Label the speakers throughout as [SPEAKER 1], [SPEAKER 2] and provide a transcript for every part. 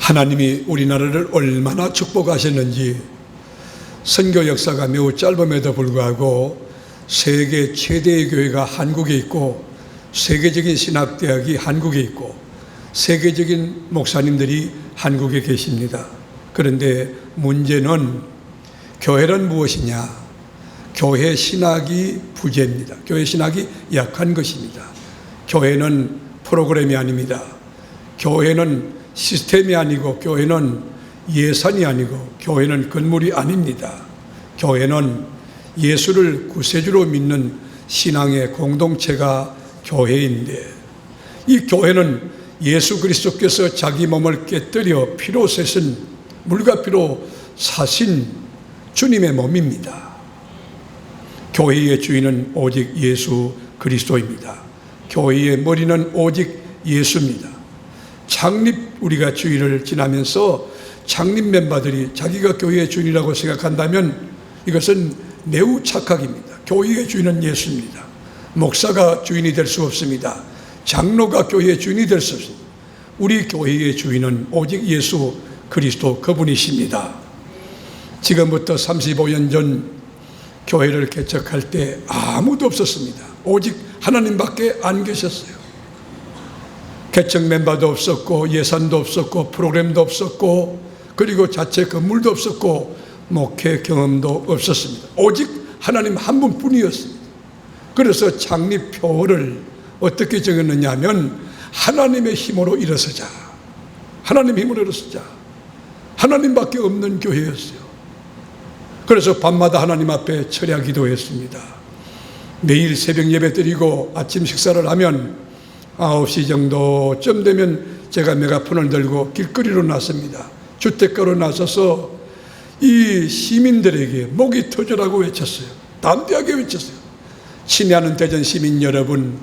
[SPEAKER 1] 하나님이 우리나라를 얼마나 축복하셨는지 선교 역사가 매우 짧음에도 불구하고 세계 최대의 교회가 한국에 있고 세계적인 신학대학이 한국에 있고 세계적인 목사님들이 한국에 계십니다. 그런데 문제는 교회는 무엇이냐? 교회 신학이 부재입니다. 교회 신학이 약한 것입니다. 교회는 프로그램이 아닙니다. 교회는 시스템이 아니고 교회는 예산이 아니고 교회는 건물이 아닙니다. 교회는 예수를 구세주로 믿는 신앙의 공동체가 교회인데, 이 교회는 예수 그리스도께서 자기 몸을 깨뜨려 피로 세신, 물과 피로 사신 주님의 몸입니다. 교회의 주인은 오직 예수 그리스도입니다. 교회의 머리는 오직 예수입니다. 창립 우리가 주의를 지나면서 창립 멤버들이 자기가 교회의 주인이라고 생각한다면 이것은 매우 착각입니다. 교회의 주인은 예수입니다. 목사가 주인이 될 수 없습니다. 장로가 교회의 주인이 될 수 없습니다. 우리 교회의 주인은 오직 예수 그리스도 그분이십니다. 지금부터 35년 전 교회를 개척할 때 아무도 없었습니다. 오직 하나님밖에 안 계셨어요. 개척 멤버도 없었고 예산도 없었고 프로그램도 없었고 그리고 자체 건물도 없었고 목회 경험도 없었습니다. 오직 하나님 한 분뿐이었습니다. 그래서 창립표를 어떻게 적었느냐 하면 하나님의 힘으로 일어서자, 하나님의 힘으로 일어서자, 하나님밖에 없는 교회였어요. 그래서 밤마다 하나님 앞에 철야 기도했습니다. 매일 새벽 예배 드리고 아침 식사를 하면 9시 정도쯤 되면 제가 메가폰을 들고 길거리로 나섭니다. 주택가로 나서서 이 시민들에게 목이 터져라고 외쳤어요. 담대하게 외쳤어요. 친애하는 대전 시민 여러분,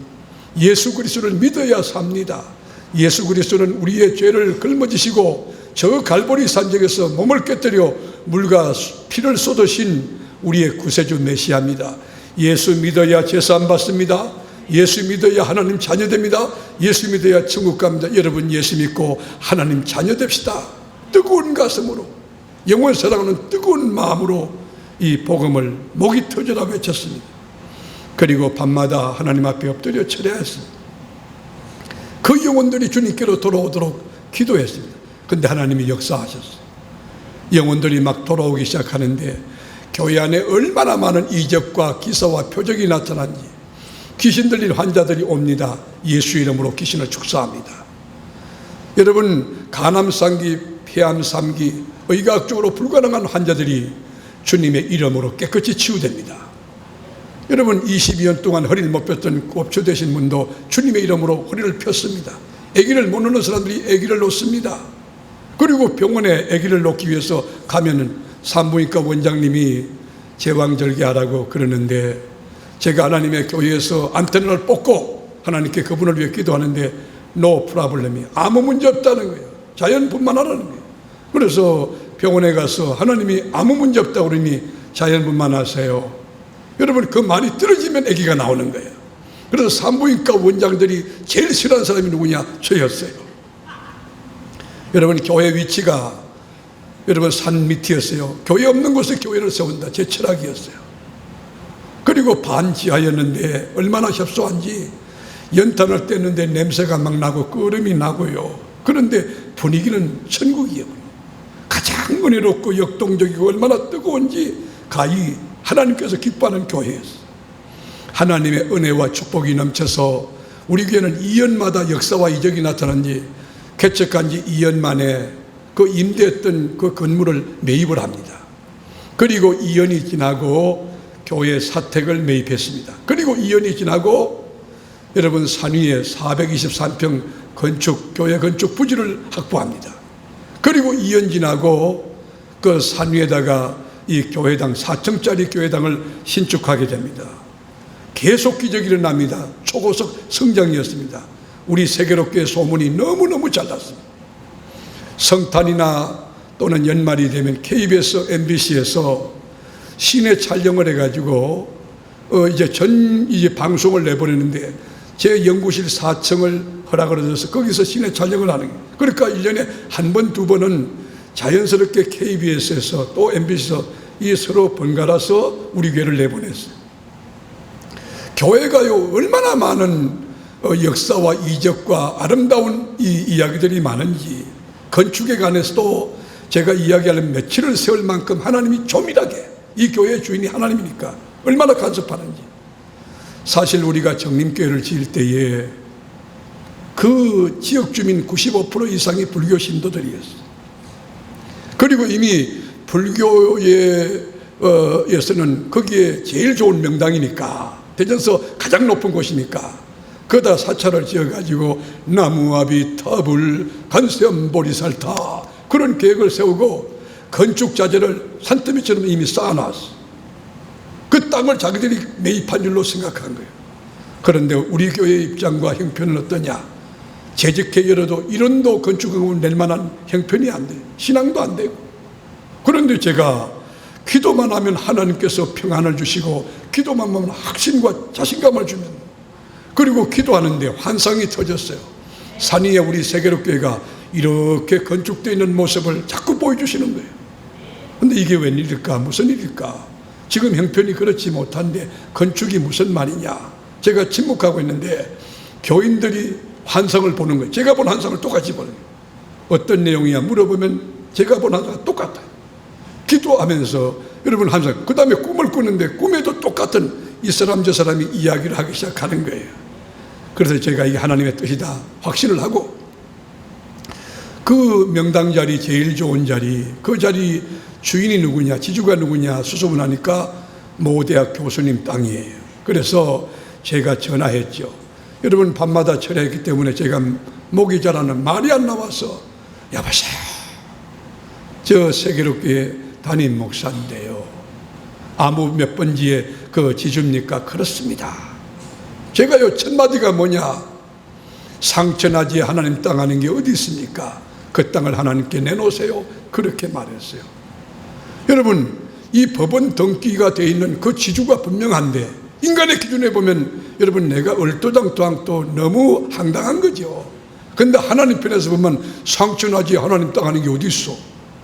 [SPEAKER 1] 예수 그리스도를 믿어야 삽니다. 예수 그리스도는 우리의 죄를 짊어지시고 저 갈보리 산적에서 몸을 깨뜨려 물과 피를 쏟으신 우리의 구세주 메시아입니다. 예수 믿어야 제사함 받습니다. 예수 믿어야 하나님 자녀 됩니다. 예수 믿어야 천국 갑니다. 여러분 예수 믿고 하나님 자녀 됩시다. 뜨거운 가슴으로, 영원 사랑하는 뜨거운 마음으로 이 복음을 목이 터져라 외쳤습니다. 그리고 밤마다 하나님 앞에 엎드려 철야했습니다. 그 영혼들이 주님께로 돌아오도록 기도했습니다. 그런데 하나님이 역사하셨어요. 영혼들이 막 돌아오기 시작하는데 교회 안에 얼마나 많은 이적과 기사와 표적이 나타난지, 귀신 들린 환자들이 옵니다. 예수 이름으로 귀신을 축사합니다. 여러분, 간암상기, 폐암상기, 의학적으로 불가능한 환자들이 주님의 이름으로 깨끗이 치유됩니다. 여러분, 22년 동안 허리를 못 폈던 곱추 되신 분도 주님의 이름으로 허리를 폈습니다. 아기를 못 놓는 사람들이 아기를 놓습니다. 그리고 병원에 아기를 놓기 위해서 가면은 산부인과 원장님이 제왕절개하라고 그러는데, 제가 하나님의 교회에서 안테나를 뽑고 하나님께 그분을 위해 기도하는데 노 프라블렘이, 아무 문제 없다는 거예요. 자연분만하라는 거예요. 그래서 병원에 가서 하나님이 아무 문제 없다고 그러니 자연분만하세요. 여러분, 그 말이 떨어지면 아기가 나오는 거예요. 그래서 산부인과 원장들이 제일 싫어하는 사람이 누구냐? 저였어요. 여러분, 교회 위치가 여러분 산 밑이었어요. 교회 없는 곳에 교회를 세운다, 제 철학이었어요. 그리고 반지하였는데 얼마나 협소한지, 연탄을 뗐는데 냄새가 막 나고 끓음이 나고요. 그런데 분위기는 천국이에요. 가장 은혜롭고 역동적이고 얼마나 뜨거운지 가히 하나님께서 기뻐하는 교회였어요. 하나님의 은혜와 축복이 넘쳐서 우리 교회는 2년마다 역사와 이적이 나타난지, 개척한 지 2년 만에 그 임대했던 그 건물을 매입을 합니다. 그리고 2년이 지나고 교회 사택을 매입했습니다. 그리고 2년이 지나고 여러분 산 위에 423평 건축, 교회 건축 부지를 확보합니다. 그리고 2년 지나고 그 산 위에다가 이 교회당, 4층짜리 교회당을 신축하게 됩니다. 계속 기적이 일어납니다. 초고속 성장이었습니다. 우리 세계롭게 소문이 너무너무 잘 났습니다. 성탄이나 또는 연말이 되면 KBS, MBC에서 시내 촬영을 해가지고 이제 방송을 내보내는데 제 연구실 4층을 허락을 얻어서 거기서 시내 촬영을 하는 거예요. 그러니까 1년에 한 번, 두 번은 자연스럽게 KBS에서 또 MBC에서 이 서로 번갈아서 우리 교회를 내보냈어요. 교회가요 얼마나 많은 역사와 이적과 아름다운 이 이야기들이 많은지, 건축에 관해서도 제가 이야기하려면 며칠을 세울 만큼 하나님이 조밀하게, 이 교회의 주인이 하나님이니까 얼마나 간섭하는지. 사실 우리가 정림교회를 지을 때에 그 지역 주민 95% 이상이 불교 신도들이었어요. 그리고 이미 불교에서는 거기에 제일 좋은 명당이니까, 대전서 가장 높은 곳이니까 거기다 사찰을 지어가지고 나무아비 타불 간세음보리살타 그런 계획을 세우고 건축 자재를 산더미처럼 이미 쌓아놨어. 그 땅을 자기들이 매입한 줄로 생각한 거예요. 그런데 우리 교회의 입장과 형편은 어떠냐? 재직회 열어도 1원도 건축금을 낼 만한 형편이 안 돼요. 신앙도 안 되고. 그런데 제가 기도만 하면 하나님께서 평안을 주시고, 기도만 하면 확신과 자신감을 주면, 그리고 기도하는데 환상이 터졌어요. 산 위에 우리 세계로교회가 이렇게 건축되어 있는 모습을 자꾸 보여주시는 거예요. 근데 이게 웬일일까? 무슨 일일까? 지금 형편이 그렇지 못한데 건축이 무슨 말이냐? 제가 침묵하고 있는데 교인들이 환상을 보는 거예요. 제가 본 환상을 똑같이 보는 거예요. 어떤 내용이야? 물어보면 제가 본 환상과 똑같아요. 기도하면서 여러분 환상, 그 다음에 꿈을 꾸는데 꿈에도 똑같은 이 사람 저 사람이 이야기를 하기 시작하는 거예요. 그래서 제가 이게 하나님의 뜻이다 확신을 하고, 그 명당 자리, 제일 좋은 자리, 그 자리 주인이 누구냐, 지주가 누구냐 수소문하니까 모대학 교수님 땅이에요. 그래서 제가 전화했죠. 여러분 밤마다 철회했기 때문에 제가 목이 자라는 말이 안 나와서, 여보세요, 저 세계로교회 담임 목사인데요, 아무 몇 번지에 그 지주입니까? 그렇습니다. 제가요 첫 마디가 뭐냐? 상천하지에 하나님 땅 하는 게 어디 있습니까? 그 땅을 하나님께 내놓으세요. 그렇게 말했어요. 여러분, 이 법원 등기가 되어 있는 그 지주가 분명한데, 인간의 기준에 보면 여러분 내가 얼토당토 너무 황당한 거죠. 근데 하나님 편에서 보면 상천하지에 하나님 땅 하는 게 어디 있어?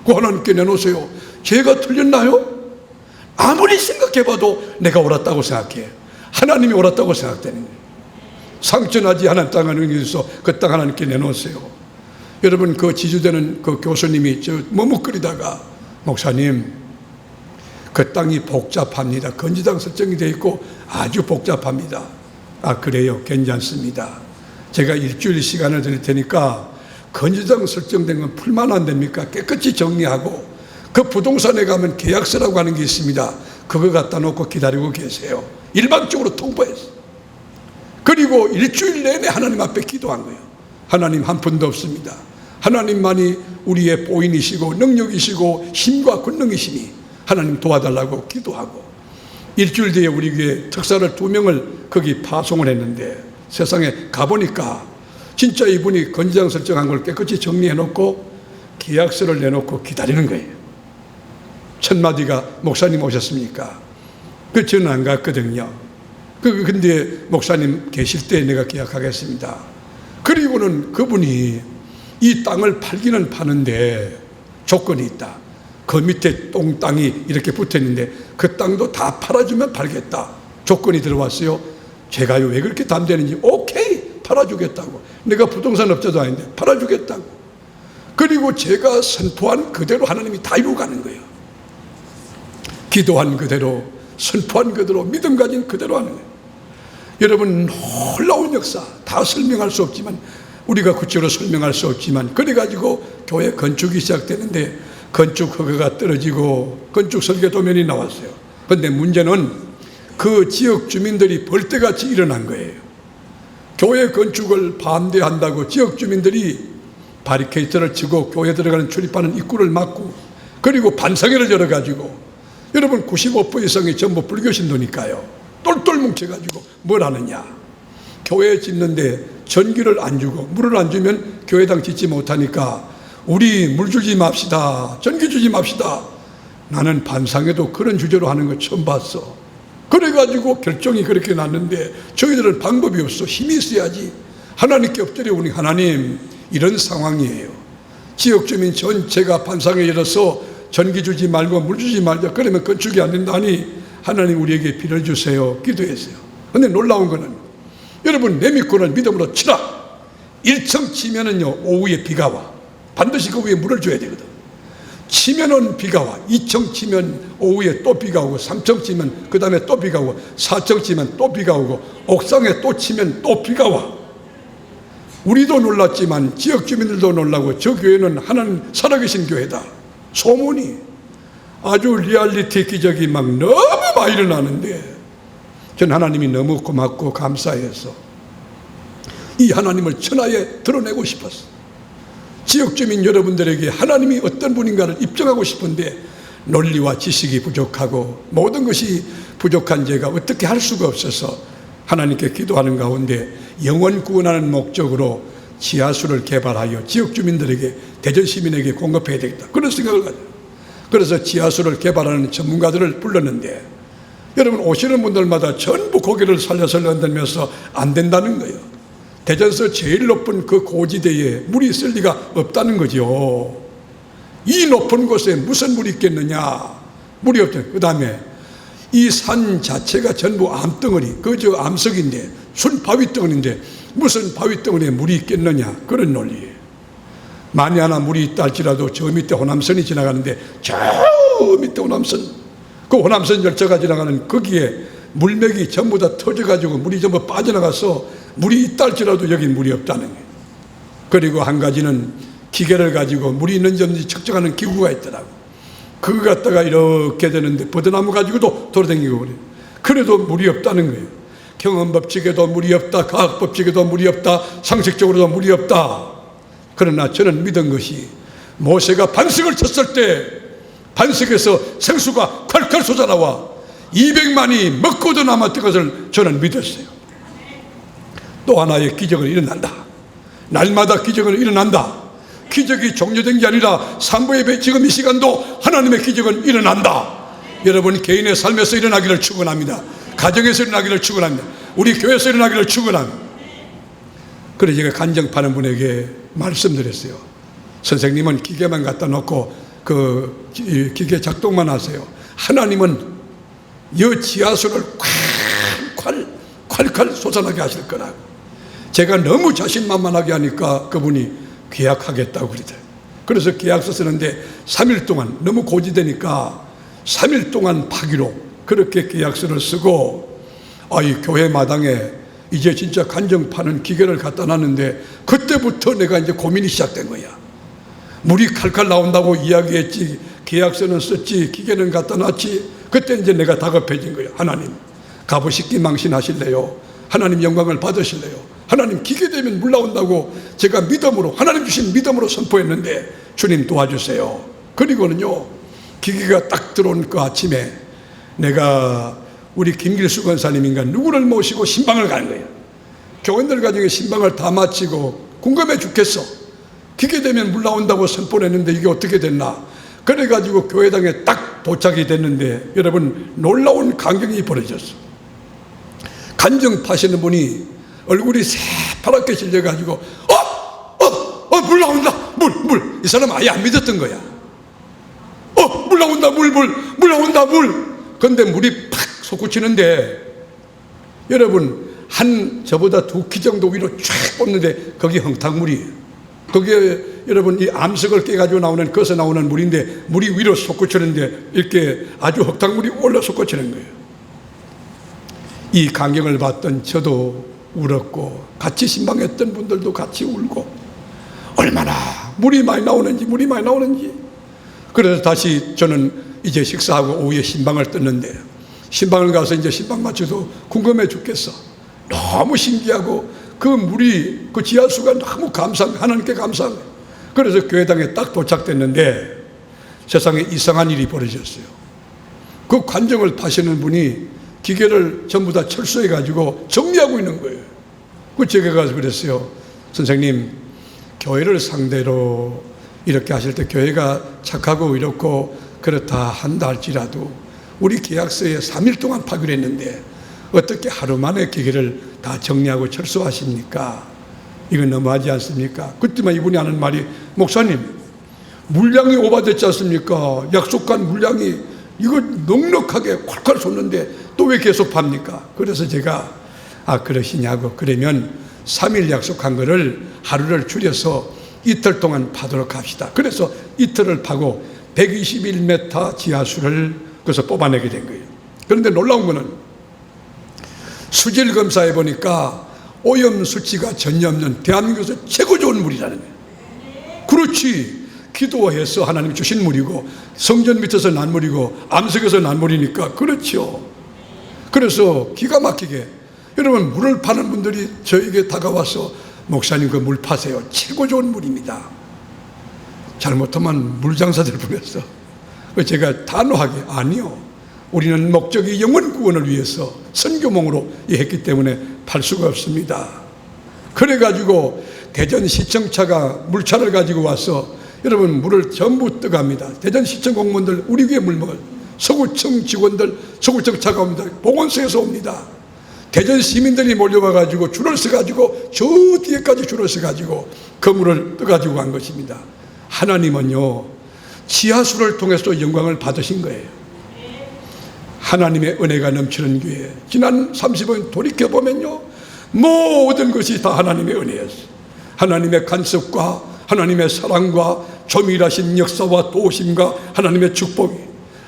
[SPEAKER 1] 그 하나님께 내놓으세요. 제가 틀렸나요? 아무리 생각해봐도 내가 옳았다고 생각해. 하나님이 옳았다고 생각되는 거예요. 상천하지 하나님 땅 하는 게 있어. 그 땅 하나님께 내놓으세요. 여러분, 그 지주되는 그 교수님이 저 머뭇거리다가, 목사님, 그 땅이 복잡합니다. 건지당 설정이 되어 있고 아주 복잡합니다. 아, 그래요? 괜찮습니다. 제가 일주일 시간을 드릴 테니까 건지당 설정된 건 풀만 안 됩니까? 깨끗이 정리하고 그 부동산에 가면 계약서라고 하는 게 있습니다. 그거 갖다 놓고 기다리고 계세요. 일방적으로 통보했어요. 그리고 일주일 내내 하나님 앞에 기도한 거예요. 하나님 한 푼도 없습니다. 하나님만이 우리의 보인이시고 능력이시고 힘과 권능이시니 하나님 도와달라고 기도하고, 일주일 뒤에 우리 교회 특사를 2명을 거기 파송을 했는데, 세상에 가보니까 진짜 이분이 건지장 설정한 걸 깨끗이 정리해놓고 계약서를 내놓고 기다리는 거예요. 첫 마디가, 목사님 오셨습니까? 그 저는 안 갔거든요. 근데 목사님 계실 때 내가 계약하겠습니다. 그리고는 그분이 이 땅을 팔기는 파는데 조건이 있다. 그 밑에 똥땅이 이렇게 붙어 있는데 그 땅도 다 팔아주면 팔겠다. 조건이 들어왔어요. 제가요 왜 그렇게 담대는지, 오케이 팔아주겠다고. 내가 부동산 업자도 아닌데 팔아주겠다고. 그리고 제가 선포한 그대로 하나님이 다 이루어가는 거예요. 기도한 그대로, 선포한 그대로, 믿음 가진 그대로 하는 거예요. 여러분, 놀라운 역사, 다 설명할 수 없지만, 우리가 구체로 설명할 수 없지만, 그래가지고 교회 건축이 시작되는데 건축 허가가 떨어지고 건축 설계 도면이 나왔어요. 그런데 문제는 그 지역 주민들이 벌떼같이 일어난 거예요. 교회 건축을 반대한다고 지역 주민들이 바리케이트를 치고 교회 들어가는 출입하는 입구를 막고, 그리고 반상회를 열어가지고, 여러분 95% 이상이 전부 불교 신도니까요, 똘똘 뭉쳐가지고 뭘 하느냐? 교회 짓는데 전기를 안 주고 물을 안 주면 교회당 짓지 못하니까 우리 물 주지 맙시다, 전기 주지 맙시다. 나는 반상회도 그런 주제로 하는 거 처음 봤어. 그래가지고 결정이 그렇게 났는데 저희들은 방법이 없어. 힘이 있어야지. 하나님께 엎드려 우리 하나님, 이런 상황이에요. 지역주민 전체가 반상에 일어서 전기 주지 말고 물 주지 말자, 그러면 건축이 안 된다니 하나님 우리에게 비를 주세요 기도했어요. 그런데 놀라운 거는, 여러분 내 믿고는 믿음으로 치라. 1층 치면은요 오후에 비가 와. 반드시 그 위에 물을 줘야 되거든. 치면은 비가 와. 2층 치면 오후에 또 비가 오고, 3층 치면 그 다음에 또 비가 오고, 4층 치면 또 비가 오고, 옥상에 또 치면 또 비가 와. 우리도 놀랐지만 지역 주민들도 놀라고, 저 교회는 하나님 살아계신 교회다. 소문이 아주 리얼리티 기적이 막 너무 많이 일어나는데, 전 하나님이 너무 고맙고 감사해서 이 하나님을 천하에 드러내고 싶었어. 지역 주민 여러분들에게 하나님이 어떤 분인가를 입증하고 싶은데, 논리와 지식이 부족하고 모든 것이 부족한 제가 어떻게 할 수가 없어서 하나님께 기도하는 가운데, 영원 구원하는 목적으로 지하수를 개발하여 지역 주민들에게, 대전 시민에게 공급해야 되겠다, 그런 생각을 가져요. 그래서 지하수를 개발하는 전문가들을 불렀는데, 여러분 오시는 분들마다 전부 고개를 살려서 흔들면서 안 된다는 거예요. 대전서 제일 높은 그 고지대에 물이 있을 리가 없다는 거죠. 이 높은 곳에 무슨 물이 있겠느냐. 물이 없죠. 그 다음에 이 산 자체가 전부 암덩어리, 그저 암석인데, 순 바위덩어리인데 무슨 바위덩어리에 물이 있겠느냐, 그런 논리예요. 만에 하나 물이 있다 할지라도 저 밑에 호남선이 지나가는데, 저 밑에 호남선, 그 호남선 열차가 지나가는 거기에 물맥이 전부 다 터져가지고 물이 전부 빠져나가서 물이 있다 할지라도 여기 물이 없다는 거예요. 그리고 한 가지는 기계를 가지고 물이 있는지 없는지 측정하는 기구가 있더라고. 그거 갖다가 이렇게 되는데 버드나무 가지고도 돌아다니고 그래요. 그래도 물이 없다는 거예요. 경험법칙에도 물이 없다, 과학법칙에도 물이 없다, 상식적으로도 물이 없다. 그러나 저는 믿은 것이, 모세가 반석을 쳤을 때 반석에서 생수가 콸콸 솟아나와 200만이 먹고도 남았던 것을 저는 믿었어요. 또 하나의 기적은 일어난다. 날마다 기적은 일어난다. 기적이 종료된 게 아니라 산부예배 지금 이 시간도 하나님의 기적은 일어난다. 여러분 개인의 삶에서 일어나기를 축원합니다. 가정에서 일어나기를 축원합니다. 우리 교회에서 일어나기를 축원합니다. 그래서 제가 간증파는 분에게 말씀드렸어요. 선생님은 기계만 갖다 놓고 그 기계 작동만 하세요. 하나님은 이 지하수를 콸콸 솟아나게 하실 거라고. 제가 너무 자신만만하게 하니까 그분이 계약하겠다고 그러더라고요. 그래서 계약서 쓰는데 3일 동안, 너무 고지되니까 3일 동안 파기로 그렇게 계약서를 쓰고, 이 교회 마당에 이제 진짜 간증파는 기계를 갖다 놨는데, 그때부터 내가 이제 고민이 시작된 거야. 물이 칼칼 나온다고 이야기했지, 계약서는 썼지, 기계는 갖다 놨지. 그때 이제 내가 다급해진 거야. 하나님, 가부식기 망신하실래요? 하나님 영광을 받으실래요? 하나님, 기계 되면 물 나온다고 제가 믿음으로, 하나님 주신 믿음으로 선포했는데 주님 도와주세요. 그리고는요, 기계가 딱 들어온 그 아침에 내가 우리 김길수 권사님인가 누구를 모시고 신방을 가는 거예요. 교원들 가정에 신방을 다 마치고 궁금해 죽겠어. 기계 되면 물 나온다고 선포를 했는데 이게 어떻게 됐나. 그래가지고 교회당에 딱 도착이 됐는데, 여러분 놀라운 광경이 벌어졌어. 간증파시는 분이 얼굴이 새파랗게 질려가지고 물 나온다, 물. 이 사람 아예 안 믿었던 거야. 물 나온다, 물 나온다, 물. 근데 물이 팍 솟구치는데, 여러분 저보다 2키 정도 위로 쫙 뻗는데 거기 흥탕물이에요. 거기에 여러분 이 암석을 깨가지고 나오는, 거기서 나오는 물인데, 물이 위로 솟구치는데 이렇게 아주 흙탕물이 올라 솟구치는 거예요. 이 광경을 봤던 저도 울었고, 같이 신방했던 분들도 같이 울고, 얼마나 물이 많이 나오는지. 그래서 다시 저는 이제 식사하고 오후에 신방을 떴는데, 신방을 가서 이제 신방 마쳐도 궁금해 죽겠어. 너무 신기하고 그 물이, 그 지하수가 너무 하나님께 감사한 거예요. 그래서 교회당에 딱 도착됐는데 세상에 이상한 일이 벌어졌어요. 그 관정을 파시는 분이 기계를 전부 다 철수해 가지고 정리하고 있는 거예요. 그 제가 가서 그랬어요. 선생님, 교회를 상대로 이렇게 하실 때 교회가 착하고 이렇고 그렇다 한다 할지라도 우리 계약서에 3일 동안 파기로 했는데 어떻게 하루 만에 기계를 다 정리하고 철수하십니까? 이건 너무하지 않습니까? 그때만 이분이 하는 말이, 목사님, 물량이 오바됐지 않습니까? 약속한 물량이 이거 넉넉하게 콸콸 쏟는데 또 왜 계속 팝니까? 그래서 제가 그러시냐고. 그러면 3일 약속한 거를 하루를 줄여서 이틀 동안 파도록 합시다. 그래서 이틀을 파고 121m 지하수를 거기서 뽑아내게 된 거예요. 그런데 놀라운 거는 수질 검사해 보니까 오염 수치가 전혀 없는 대한민국에서 최고 좋은 물이라는 거예요. 그렇지. 기도해서 하나님 주신 물이고 성전 밑에서 난 물이고 암석에서 난 물이니까 그렇죠. 그래서 기가 막히게 여러분, 물을 파는 분들이 저에게 다가와서 목사님 그 물 파세요. 최고 좋은 물입니다. 잘못하면 물장사 될 뻔했어. 제가 단호하게, 아니요, 우리는 목적이 영혼 구원을 위해서 선교몽으로 했기 때문에 팔 수가 없습니다. 그래가지고 대전시청차가 물차를 가지고 와서 여러분 물을 전부 떠갑니다. 대전시청 공무원들 우리 교회 물 먹어요. 서구청 직원들 서구청 차가 옵니다. 보건소에서 옵니다. 대전 시민들이 몰려와가지고 줄을 서가지고 저 뒤에까지 줄을 서가지고 그 물을 떠가지고 간 것입니다. 하나님은요, 지하수를 통해서 영광을 받으신 거예요. 하나님의 은혜가 넘치는 교회, 지난 30년 돌이켜보면요, 모든 것이 다 하나님의 은혜였어요. 하나님의 간섭과 하나님의 사랑과 조밀하신 역사와 도우심과 하나님의 축복이,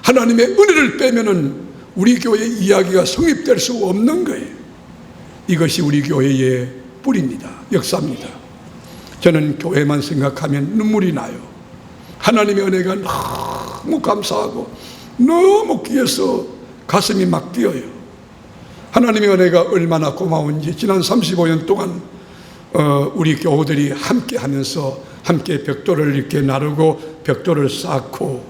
[SPEAKER 1] 하나님의 은혜를 빼면은 우리 교회의 이야기가 성립될 수 없는 거예요. 이것이 우리 교회의 뿌리입니다. 역사입니다. 저는 교회만 생각하면 눈물이 나요. 하나님의 은혜가 너무 감사하고 너무 귀해서 가슴이 막 뛰어요. 하나님의 은혜가 얼마나 고마운지 지난 35년 동안 우리 교우들이 함께 하면서 함께 벽돌을 이렇게 나르고 벽돌을 쌓고,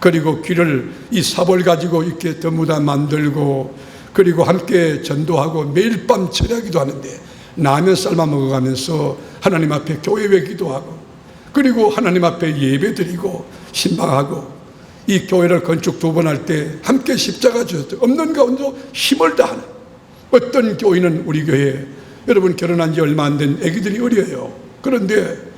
[SPEAKER 1] 그리고 귀를 이 삽을 가지고 이렇게 더무다 만들고, 그리고 함께 전도하고 매일 밤 철야기도 하는데 라면 삶아 먹어가면서 하나님 앞에 교회에 기도하고, 그리고 하나님 앞에 예배 드리고 신방하고, 이 교회를 건축 2번 할 때 함께 십자가 지었죠. 없는 가운데 힘을 다하는, 어떤 교인은 우리 교회에 여러분 결혼한 지 얼마 안 된 아기들이 어려요. 그런데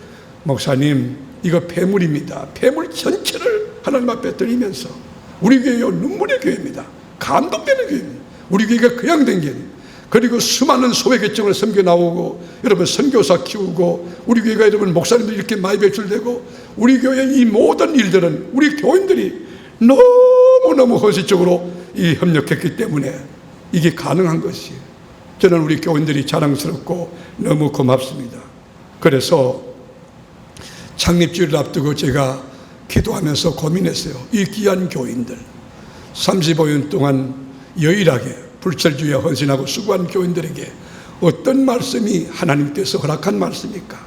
[SPEAKER 1] 목사님, 이거 폐물입니다. 폐물 전체를 하나님 앞에 드리면서, 우리 교회요 눈물의 교회입니다. 감동되는 교회입니다. 우리 교회가 그냥 된 게 아니에요. 그리고 수많은 소외계층을 섬겨 나오고, 여러분 선교사 키우고, 우리 교회가 여러분 목사님들이 이렇게 많이 배출되고, 우리 교회의 이 모든 일들은 우리 교인들이 너무너무 헌신적으로 협력했기 때문에 이게 가능한 것이에요. 저는 우리 교인들이 자랑스럽고 너무 고맙습니다. 그래서 창립주의를 앞두고 제가 기도하면서 고민했어요. 이 귀한 교인들, 35년 동안 여일하게 불철주의에 헌신하고 수고한 교인들에게 어떤 말씀이 하나님께서 허락한 말씀입니까?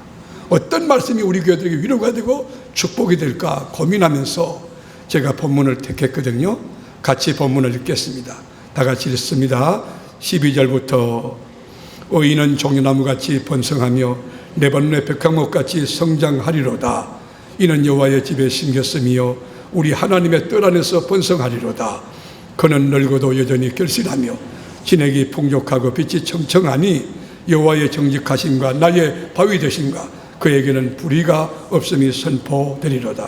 [SPEAKER 1] 어떤 말씀이 우리 교회들에게 위로가 되고 축복이 될까 고민하면서 제가 본문을 택했거든요. 같이 본문을 읽겠습니다. 다 같이 읽습니다. 12절부터 의인은 종려나무같이 번성하며 레바논의 백향목같이 성장하리로다. 이는 여호와의 집에 심겼으며 우리 하나님의 뜰 안에서 번성하리로다. 그는 늙어도 여전히 결실하며 진액이 풍족하고 빛이 청청하니 여호와의 정직하심과 나의 바위 되심과 그에게는 불의가 없음이 선포되리로다.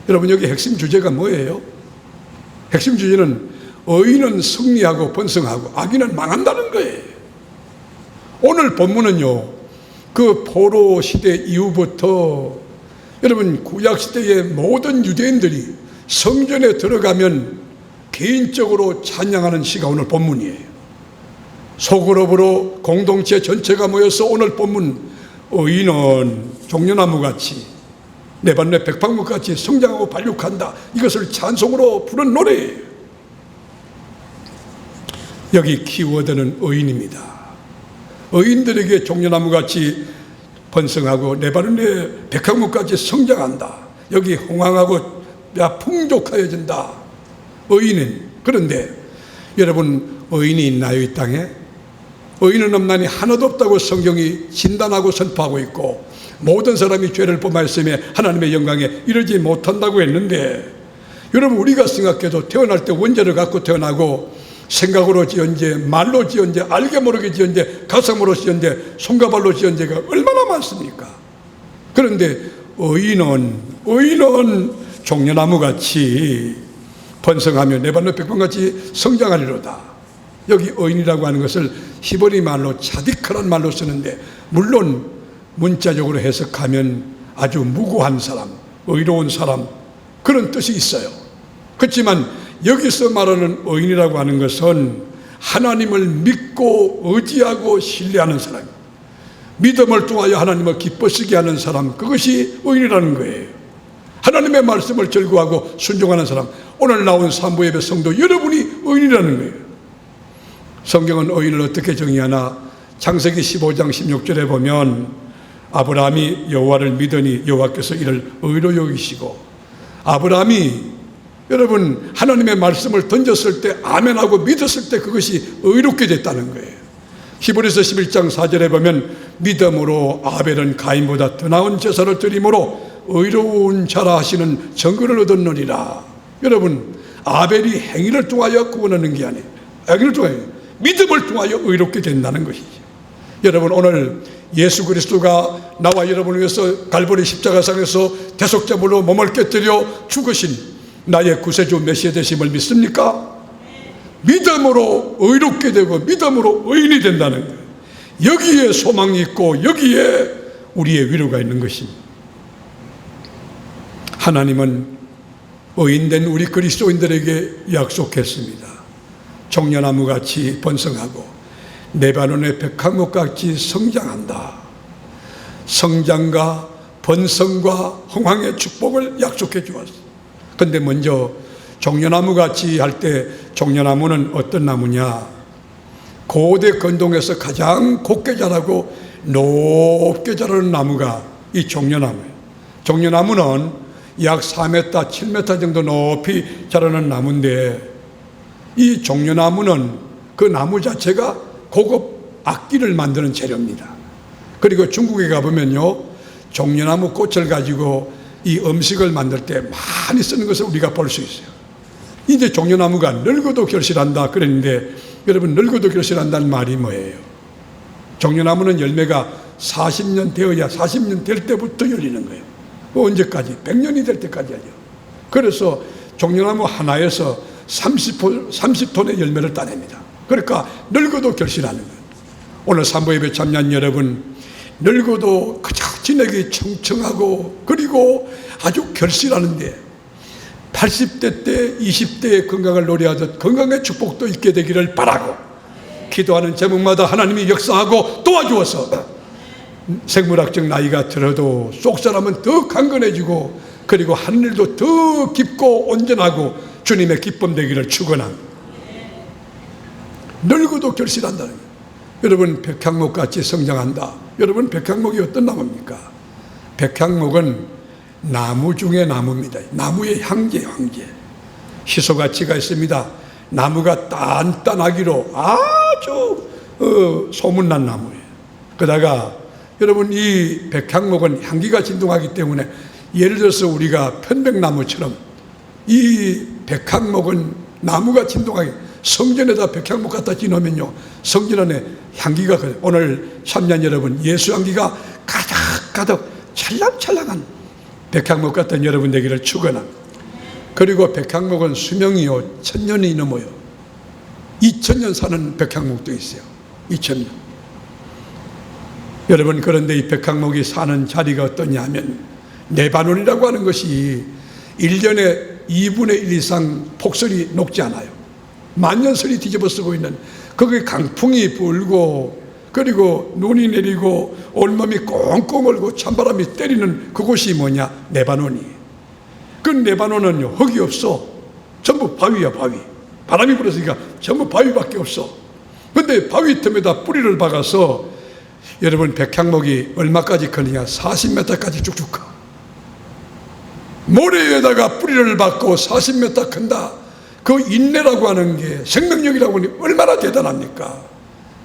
[SPEAKER 1] 여러분, 여기 핵심 주제가 뭐예요? 핵심 주제는 의인은 승리하고 번성하고 악인은 망한다는 거예요. 오늘 본문은요, 그 포로 시대 이후부터 여러분 구약 시대의 모든 유대인들이 성전에 들어가면 개인적으로 찬양하는 시가 오늘 본문이에요. 소그룹으로 공동체 전체가 모여서 오늘 본문 의인은 종려나무같이 레바논의 백향목같이 성장하고 발육한다, 이것을 찬송으로 부른 노래예요. 여기 키워드는 의인입니다. 의인들에게 종려나무같이 번성하고 레바논의 백향목같이 성장한다. 여기 홍황하고 풍족하여진다. 의인은. 그런데 여러분, 의인이 있나요, 이 땅에? 의인은 없나니 하나도 없다고 성경이 진단하고 선포하고 있고, 모든 사람이 죄를 범하였으며 하나님의 영광에 이르지 못한다고 했는데, 여러분 우리가 생각해도 태어날 때 원죄를 갖고 태어나고 생각으로 지은 죄, 말로 지은 죄, 알게 모르게 지은 죄, 가슴으로 지은 죄, 손과 발로 지은 죄가 얼마나 많습니까? 그런데 의인은 종려나무같이 번성하며 네발로 백번같이 성장하리로다. 여기 의인이라고 하는 것을 히브리 말로 차디크란 말로 쓰는데, 물론 문자적으로 해석하면 아주 무고한 사람, 의로운 사람, 그런 뜻이 있어요. 그렇지만 여기서 말하는 의인이라고 하는 것은 하나님을 믿고 의지하고 신뢰하는 사람, 믿음을 통하여 하나님을 기쁘시게 하는 사람, 그것이 의인이라는 거예요. 하나님의 말씀을 절구하고 순종하는 사람, 오늘 나온 산부예배 성도 여러분이 의인이라는 거예요. 성경은 의인을 어떻게 정의하나? 창세기 15장 16절에 보면 아브라함이 여호와를 믿으니 여호와께서 이를 의로 여기시고, 아브라함이 여러분 하나님의 말씀을 던졌을 때 아멘하고 믿었을 때 그것이 의롭게 됐다는 거예요. 히브리서 11장 4절에 보면 믿음으로 아벨은 가인보다 더 나은 제사를 드림으로 의로운 자라 하시는 증거를 얻었느니라. 여러분, 아벨이 행위를 통하여 구원하는 게 아니에요. 행위를 통하여, 믿음을 통하여 의롭게 된다는 것이죠. 여러분, 오늘 예수 그리스도가 나와 여러분을 위해서 갈보리 십자가상에서 대속제물로 몸을 깨뜨려 죽으신 나의 구세주 메시아 되심을 믿습니까? 믿음으로 의롭게 되고 믿음으로 의인이 된다는 거예요. 여기에 소망이 있고 여기에 우리의 위로가 있는 것입니다. 하나님은 의인된 우리 그리스도인들에게 약속했습니다. 종려나무같이 번성하고 레바논의 백향목같이 성장한다. 성장과 번성과 흥황의 축복을 약속해 주었습니다. 근데 먼저 종려나무같이 할 때, 종려나무는 어떤 나무냐? 고대 건동에서 가장 곱게 자라고 높게 자라는 나무가 이 종려나무예요. 종려나무는 약 4m, 7m 정도 높이 자라는 나무인데, 이 종려나무는 그 나무 자체가 고급 악기를 만드는 재료입니다. 그리고 중국에 가보면요, 종려나무 꽃을 가지고 이 음식을 만들 때 많이 쓰는 것을 우리가 볼 수 있어요. 이제 종려나무가 늙어도 결실한다 그랬는데, 여러분, 늙어도 결실한다는 말이 뭐예요? 종려나무는 열매가 40년 되어야 40년 될 때부터 열리는 거예요. 언제까지? 100년이 될 때까지 하죠. 그래서 종려나무 하나에서 30톤의 열매를 따냅니다. 그러니까 늙어도 결실하는 거예요. 오늘 산부예배 참여한 여러분, 늙어도 그저 진액이 청청하고 그리고 아주 결실하는데 80대 때 20대의 건강을 노래하듯 건강의 축복도 있게 되기를 바라고, 기도하는 제목마다 하나님이 역사하고 도와주어서 생물학적 나이가 들어도 속사람은 더 강건해지고 그리고 하늘도 더 깊고 온전하고 주님의 기쁨 되기를 축원합니다. 늙어도 결실한다는 거예요. 여러분, 백향목같이 성장한다. 여러분, 백향목이 어떤 나무입니까? 백향목은 나무 중에 나무입니다. 나무의 향기예요, 향기. 희소가치가 있습니다. 나무가 단단하기로 아주 소문난 나무예요. 그러다가 여러분, 이 백향목은 향기가 진동하기 때문에, 예를 들어서 우리가 편백나무처럼 이 백향목은 나무가 진동하게, 성전에다 백향목 갖다 지놓으면요, 성전 안에 향기가, 오늘 참여한 여러분, 예수 향기가 가득가득 찰랑찰랑한 백향목 같은 여러분 되기를 축원합니다. 그리고 백향목은 수명이요 1000년이 넘어요. 2000년 사는 백향목도 있어요. 2000년. 여러분, 그런데 이 백향목이 사는 자리가 어떠냐 하면, 레바논이라고 하는 것이 1년에 2분의 1 이상 폭설이 녹지 않아요. 만년설이 뒤집어 쓰고 있는, 거기에 강풍이 불고 그리고 눈이 내리고 온몸이 꽁꽁 얼고 찬바람이 때리는 그곳이 뭐냐? 레바논이. 그 레바논은요, 흙이 없어. 전부 바위야, 바위. 바람이 불었으니까 전부 바위밖에 없어. 근데 바위 틈에다 뿌리를 박아서, 여러분, 백향목이 얼마까지 크느냐? 40m까지 쭉쭉 커. 모래에다가 뿌리를 박고 40m 큰다. 그 인내라고 하는 게, 생명력이라고 하는 게 얼마나 대단합니까?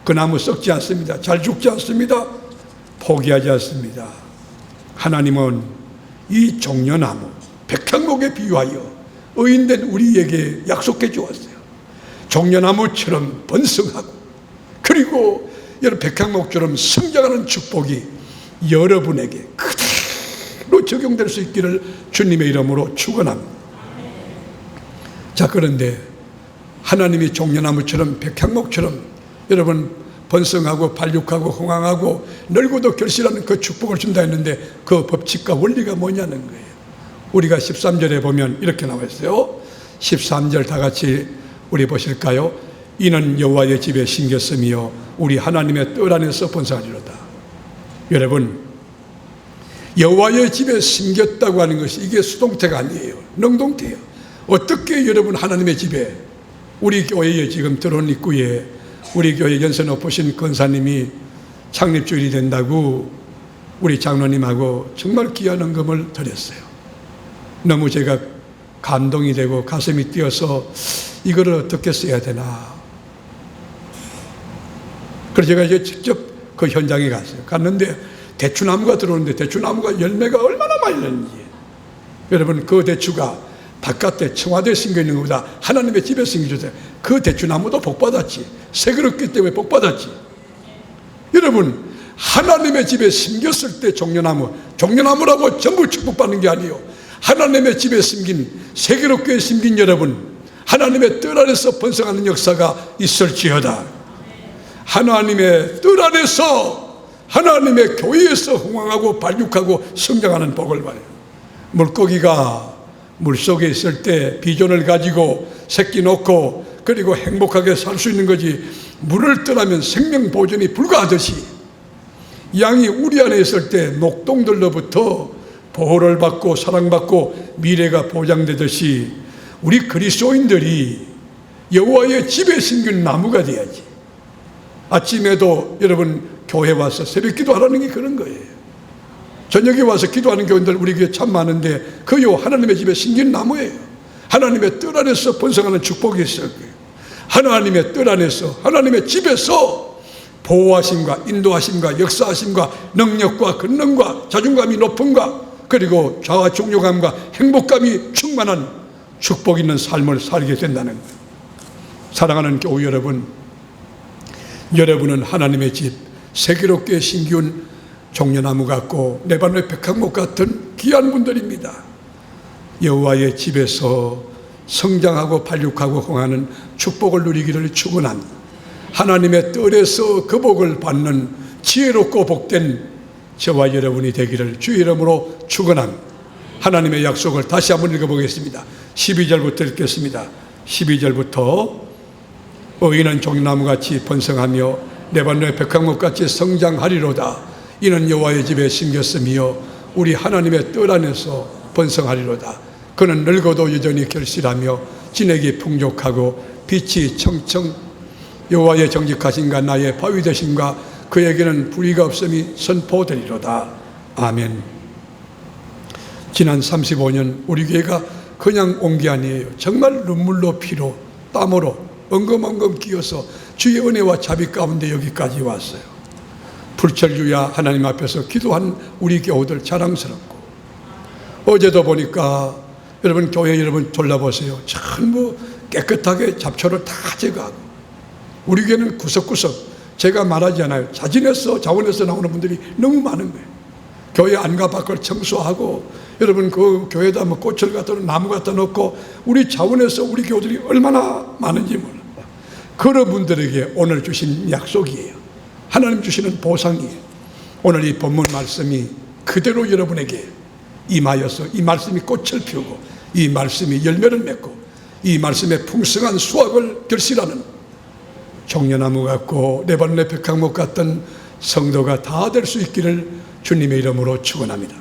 [SPEAKER 1] 그 나무 썩지 않습니다. 잘 죽지 않습니다. 포기하지 않습니다. 하나님은 이 종려나무, 백향목에 비유하여 의인된 우리에게 약속해 주었어요. 종려나무처럼 번성하고, 그리고 여러분 백향목처럼 성장하는 축복이 여러분에게 그대로 적용될 수 있기를 주님의 이름으로 축원합니다. 자, 그런데 하나님이 종려나무처럼 백향목처럼 여러분 번성하고 발육하고 흥황하고 늙어도 결실하는 그 축복을 준다 했는데 그 법칙과 원리가 뭐냐는 거예요. 우리가 13절에 보면 이렇게 나와 있어요. 13절 다 같이 우리 보실까요? 이는 여호와의 집에 심겼으며 우리 하나님의 뜰 안에서 번성하리로다. 여러분, 여호와의 집에 심겼다고 하는 것이 이게 수동태가 아니에요. 능동태예요. 어떻게 여러분 하나님의 집에, 우리 교회에 지금 들어온 입구에 우리 교회 연세 높으신 권사님이 창립주일이 된다고 우리 장로님하고 정말 귀한 헌금을 드렸어요. 너무 제가 감동이 되고 가슴이 뛰어서 이걸 어떻게 써야 되나. 그래서 제가 이제 직접 그 현장에 갔어요. 갔는데 대추나무가 들어오는데 대추나무가 열매가 얼마나 많이 났는지. 여러분, 그 대추가 바깥에 청와대에 심겨 있는 것보다 하나님의 집에 심겨졌어요. 그 대추나무도 복받았지. 새그럽기 때문에 복받았지. 여러분, 하나님의 집에 심겼을 때 종려나무라고 전부 축복받는 게 아니에요. 하나님의 집에 심긴, 새그럽게 심긴 여러분, 하나님의 뜰 안에서 번성하는 역사가 있을지어다. 하나님의 뜰 안에서, 하나님의 교회에서 흥황하고 발육하고 성장하는 복을 봐요. 물고기가 물속에 있을 때 비전을 가지고 새끼 놓고 그리고 행복하게 살 수 있는 거지, 물을 떠나면 생명 보존이 불가하듯이 양이 우리 안에 있을 때 녹동들로부터 보호를 받고 사랑받고 미래가 보장되듯이 우리 그리스도인들이 여호와의 집에 심긴 나무가 돼야지. 아침에도 여러분 교회 와서 새벽 기도하라는 게 그런 거예요. 저녁에 와서 기도하는 교인들 우리 교회 참 많은데 그요 하나님의 집에 심긴 나무예요. 하나님의 뜰 안에서 번성하는 축복이 있어요. 하나님의 뜰 안에서, 하나님의 집에서 보호하심과 인도하심과 역사하심과 능력과 권능과 자존감이 높음과 그리고 자아 종료감과 행복감이 충만한 축복 있는 삶을 살게 된다는 거예요. 사랑하는 교우 여러분, 여러분은 하나님의 집, 새기롭게 심기운 종려나무 같고 레바논의 백향목 같은 귀한 분들입니다. 여호와의 집에서 성장하고 발육하고 흥하는 축복을 누리기를 축원합니다. 하나님의 뜰에서 그 복을 받는 지혜롭고 복된 저와 여러분이 되기를 주의 이름으로 축원합니다. 하나님의 약속을 다시 한번 읽어보겠습니다. 12절부터 읽겠습니다. 12절부터 의인은 종려나무같이 번성하며 레바논의 백향목같이 성장하리로다. 이는 여호와의 집에 심겼으며 우리 하나님의 뜰 안에서 번성하리로다. 그는 늙어도 여전히 결실하며 진액이 풍족하고 빛이 청청 여호와의 정직하심과 나의 바위 되심과 그에게는 불의가 없음이 선포되리로다. 아멘. 지난 35년 우리 교회가 그냥 온 게 아니에요. 정말 눈물로 피로 땀으로 엉금엉금 끼어서 주의 은혜와 자비 가운데 여기까지 왔어요. 불철주야 하나님 앞에서 기도한 우리 교우들 자랑스럽고, 어제도 보니까 여러분 교회 여러분 돌아보세요. 전부 깨끗하게 잡초를 다 제거하고, 우리 교회는 구석구석 제가 말하지 않아요. 자원에서 나오는 분들이 너무 많은 거예요. 교회 안과 밖을 청소하고 여러분 그 교회에다 뭐 꽃을 갖다 놓고 나무 갖다 놓고 우리 자원에서 우리 교우들이 얼마나 많은지 몰라요. 그런 분들에게 오늘 주신 약속이에요. 하나님 주시는 보상이에요. 오늘 이 본문 말씀이 그대로 여러분에게 임하여서 이 말씀이 꽃을 피우고 이 말씀이 열매를 맺고 이 말씀의 풍성한 수확을 결실하는 종려나무 같고 레바논의 백향목 같은 성도가 다 될 수 있기를 주님의 이름으로 축원합니다.